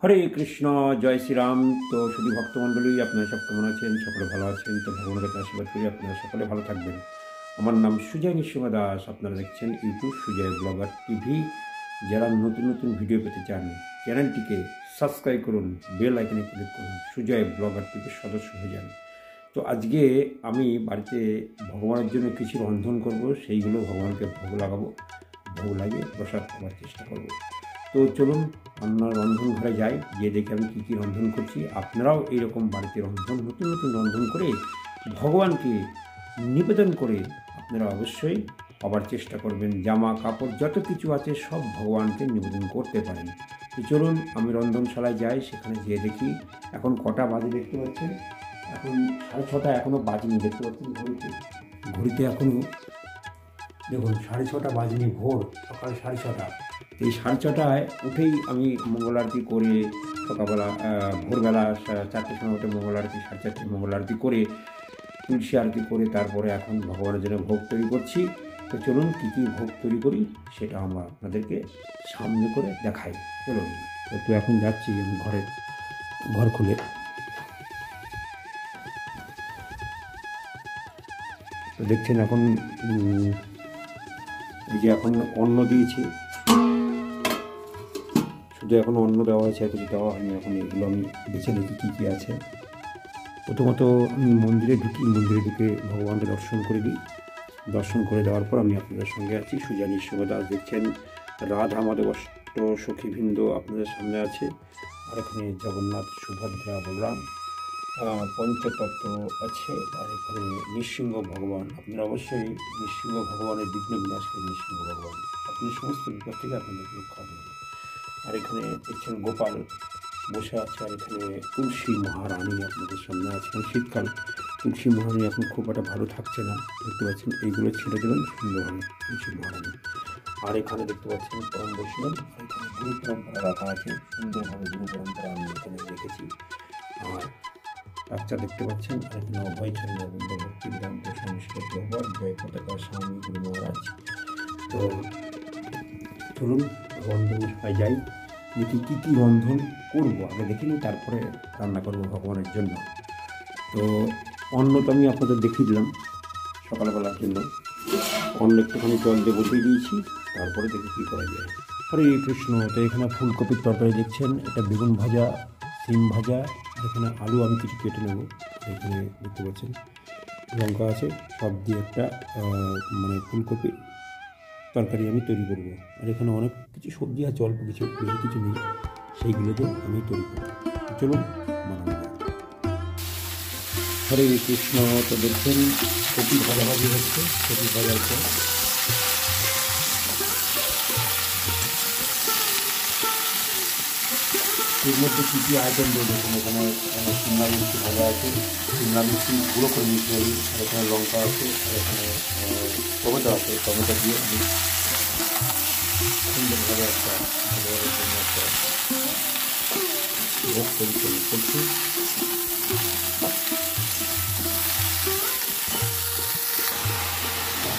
হরে কৃষ্ণ, জয় শ্রীরাম। তো শুধু ভক্তমণ্ডলী, আপনারা সব কেমন আছেন? সকলে ভালো আছেন? তো ভগবানের কাছে আশীর্বাদ করি আপনারা সকলে ভালো থাকবেন। আমার নাম সুজয় নৃসিংহ দাস। আপনারা দেখছেন ইউটিউব সুজয় ব্লগার টিভি। যারা নতুন নতুন ভিডিও পেতে চান চ্যানেলটিকে সাবস্ক্রাইব করুন, বেল আইকনে ক্লিক করুন, সুজয় ব্লগার টিভির সদস্য হয়ে যান। তো আজকে আমি বাড়িতে ভগবানের জন্য কিছু রন্ধন করব, সেইগুলো ভগবানকে ভোগ লাগাবো। ভোগ লাগিয়ে প্রসাদ খাওয়ার চেষ্টা করব। তো চলুন আমরা রন্ধন ঘরে যাই, গিয়ে দেখে আমি কী কী রন্ধন করছি। আপনারাও এইরকম বাড়িতে নতুন নতুন রন্ধন করে ভগবানকে নিবেদন করে আপনারা অবশ্যই পাওয়ার চেষ্টা করবেন। জামা কাপড় যত কিছু আছে সব ভগবানকে নিবেদন করতে পারেন। তো চলুন আমি রন্ধনশালায় যাই, সেখানে গিয়ে দেখি এখন কটা বাজে দেখতে পাচ্ছেন। এখন 6:30 এখনও বাজেনি, দেখতে পাচ্ছেন ঘড়িতে এখনও দেখুন 6:30 বাজেনি, ভোর সকাল 6:30। এই 6:30টায় উঠেই আমি মঙ্গল আরতি করে সকালবেলা ভোরবেলা 4টের সময় উঠে মঙ্গল আরতি, 4:30 মঙ্গল আরতি করে তুলসী আরতি করে তারপরে এখন ভগবানের জন্য ভোগ তৈরি করছি। তো চলুন কী কী ভোগ তৈরি করি সেটা আমরা আপনাদেরকে সামনে করে দেখাই। চলুন তো এখন যাচ্ছি আমি ঘর খুলে। তো দেখছেন এখন এই যে এখন অন্ন দিয়েছি, শুধু এখন অন্ন দেওয়া হয়েছে, আর কিছু দেওয়া হয়নি। এখন এগুলো আমি বেছে দেখি কী কী আছে। প্রথমত আমি মন্দিরে ঢুকে ভগবানকে দর্শন করে দিই। দর্শন করে দেওয়ার পর আমি আপনাদের সঙ্গে আছি। সুজয় নৃসিংহ দাস দেখছেন, রাধা মাধব অষ্ট সখীবৃন্দ আপনাদের সামনে আছে, আর এখানে জগন্নাথ, সুভদ্রা, বলরাম, পঞ্চতত্ত্ব আছে, আর এখানে নৃসিংহ ভগবান। আপনারা অবশ্যই নৃসিংহ ভগবানের বিঘ্ন বিনাশকারী নৃসিংহ ভগবান, আপনি সমস্ত বিপদ থেকে আপনাদেরকে রক্ষা করবেন। আর এখানে দেখছেন গোপাল বসে আছে, আর এখানে তুলসী মহারানী আপনাদের সামনে আছে। শীতকাল, তুলসী মহারানী এখন খুব একটা ভালো থাকছে না, দেখতে পাচ্ছেন। এইগুলো ছেড়ে দেবেন সুন্দরভাবে তুলসী মহারানী। আর এখানে দেখতে পাচ্ছেন পরম বৈষ্ণব, আর এখানে গুরু পরম্পরা রাখা আছে, সুন্দরভাবে গুরু পরম্পরা আমি এখানে রেখেছি। আর বাচ্চা দেখতে পাচ্ছেন, আর এখানে অভয় চন্দ্রবৃন্দ ভক্তি বেদান্ত সংস্কৃত প্রভাব জয় পতাকা স্বামী গুরু মহারাজ। তো চলুন রন্ধনশালায় যাই, দেখি কী কী রন্ধন করবো। আগে দেখে নিই, তারপরে রান্না করবো ভগবানের জন্য। তো অন্ন তো আমি আপনাদের দেখিয়ে দিলাম সকালবেলার জন্য। অন্য একটুখানি জল দিয়ে বসিয়ে দিয়েছি, তারপরে দেখি কী করা যায়। হরে কৃষ্ণ। তো এখানে ফুলকপির তরকারি দেখছেন, এটা বেগুন ভাজা, সিম ভাজা, আর এখানে আলু আমি কিছু কেটে নেব। এখানে দেখতে পাচ্ছেন লঙ্কা আছে, সব দিয়ে একটা ফুলকপির তরকারি আমি তৈরি করব। আর এখানে অনেক কিছু সবজি আছে, অল্প কিছু, বেশি কিছু নেই, সেইগুলোতে আমি তৈরি করব। চলুন বানানো যাক। হরে কৃষ্ণ। তো দেখছেন কপি ভাজাভাজি হচ্ছে, কপি ভাজার পর এর মধ্যে কী কী আইটেম দিয়ে দেখুন। এখানে সিমলা মির্চি ভাজা আছে, সিমলা মির্চি গুঁড়ো করে নিতে হবে, আর এখানে লঙ্কা আছে, আর এখানে টমেটো আছে। টমেটো দিয়ে আমি সুন্দরভাবে একটা ভগবানের জন্য একটা ভোগ তৈরি করছি।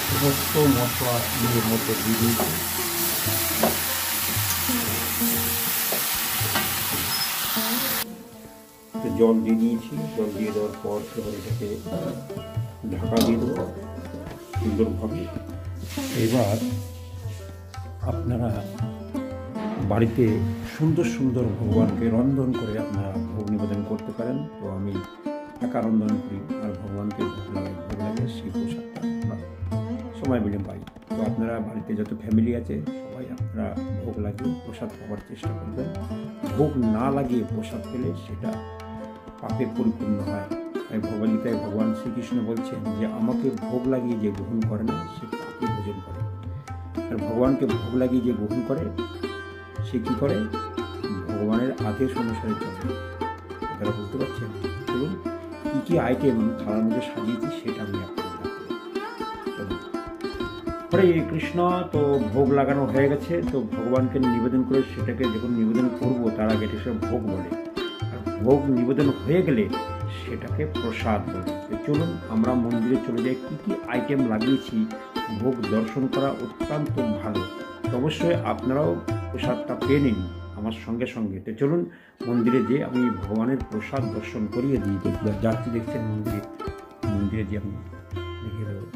সমস্ত মশলা নিজের মধ্যে দিয়ে দিয়েছি। জল দিয়ে দিয়েছি, জল দিয়ে দেওয়ার পর এবার এটাকে ঢাকা দিয়ে দেবো সুন্দরভাবে। এবার আপনারা বাড়িতে সুন্দর সুন্দর ভগবানকে রন্ধন করে আপনারা ভোগ নিবেদন করতে পারেন। তো আমি একা রন্ধন করি, আর ভগবানকে ভোগ লাগে সেই প্রসাদটা আমরা সময় মিলে পাই। তো আপনারা বাড়িতে যত ফ্যামিলি আছে সবাই আপনারা ভোগ লাগিয়ে প্রসাদ পাওয়ার চেষ্টা করবেন। ভোগ না লাগিয়ে প্রসাদ পেলে সেটা পাপে পরিপূর্ণ হয়। তাই ভগবদ্গীতায় ভগবান শ্রীকৃষ্ণ বলছেন যে আমাকে ভোগ লাগিয়ে যে গ্রহণ করে না সে পাপে ভোজন করে, আর ভগবানকে ভোগ লাগিয়ে যে গ্রহণ করে সে কী করে, ভগবানের আদেশ অনুসারে চলে। আপনারা বুঝতে পারছেন? চলুন কী কী আইটেম থালার মধ্যে সাজিয়েছি সেটা আমি আপনাদের চলুন। হরে কৃষ্ণ। তো ভোগ লাগানো হয়ে গেছে, তো ভগবানকে নিবেদন করে সেটাকে যখন নিবেদন করবো তার আগে এটা সব ভোগ বলে, আর ভোগ নিবেদন হয়ে গেলে সেটাকে প্রসাদ বলে। তো চলুন আমরা মন্দিরে চলে যাই। কী কী আইটেম লাগিয়েছি, ভোগ দর্শন করা অত্যন্ত ভালো। তো অবশ্যই আপনারাও প্রসাদটা পেয়ে নিন। আমার সঙ্গে সঙ্গে। তো চলুন মন্দিরে যে আমি ভগবানের প্রসাদ দর্শন করিয়ে দিই। যাত্রী দেখছেন মন্দিরে যে আমি দেখিয়ে দেবো।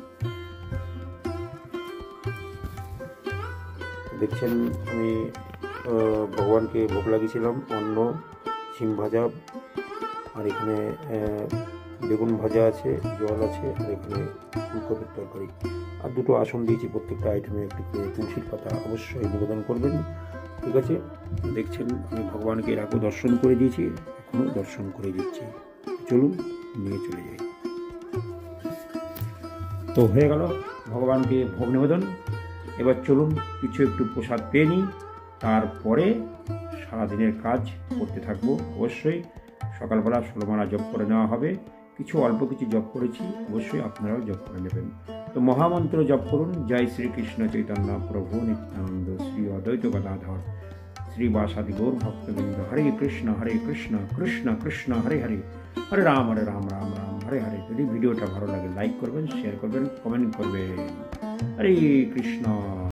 দেখছেন আমি ভগবানকে ভোগ লাগিয়েছিলাম অন্ন, শিম ভাজা, আর এখানে বেগুন ভাজা আছে, জল আছে, আর এখানে ফুলকপির তরকারি, আর দুটো আসন দিয়েছি। প্রত্যেকটা আইটেমে একটু করে তুলসীর পাতা অবশ্যই নিবেদন করবেন। ঠিক আছে, দেখছেন আমি ভগবানকে এর আগেও দর্শন করে দিয়েছি, এখনও দর্শন করে দিচ্ছি। চলুন নিয়ে চলে যাই। তো হয়ে গেল ভগবানকে ভোগ নিবেদন। এবার চলুন কিছু একটু প্রসাদ পেয়ে নিই, তারপরে সারাদিনের কাজ করতে থাকবো। অবশ্যই সকালবেলা 16 মালা জপ করে নেওয়া হবে। অল্প কিছু জপ করেছি, অবশ্যই আপনারাও জপ করে নেবেন। তো মহামন্ত্র জপ করুন। জয় শ্রীকৃষ্ণ চৈতন্য প্রভু নিত্যানন্দ শ্রী অদ্বৈত গদাধর শ্রীবাসাদি গৌর ভক্তবৃন্দ। হরে কৃষ্ণ কৃষ্ণ কৃষ্ণ হরে হরে, হরে রাম রাম রাম হরে হরে। যদি ভিডিওটা ভালো লাগে লাইক করবেন, শেয়ার করবেন, কমেন্ট করবেন। হরে কৃষ্ণ।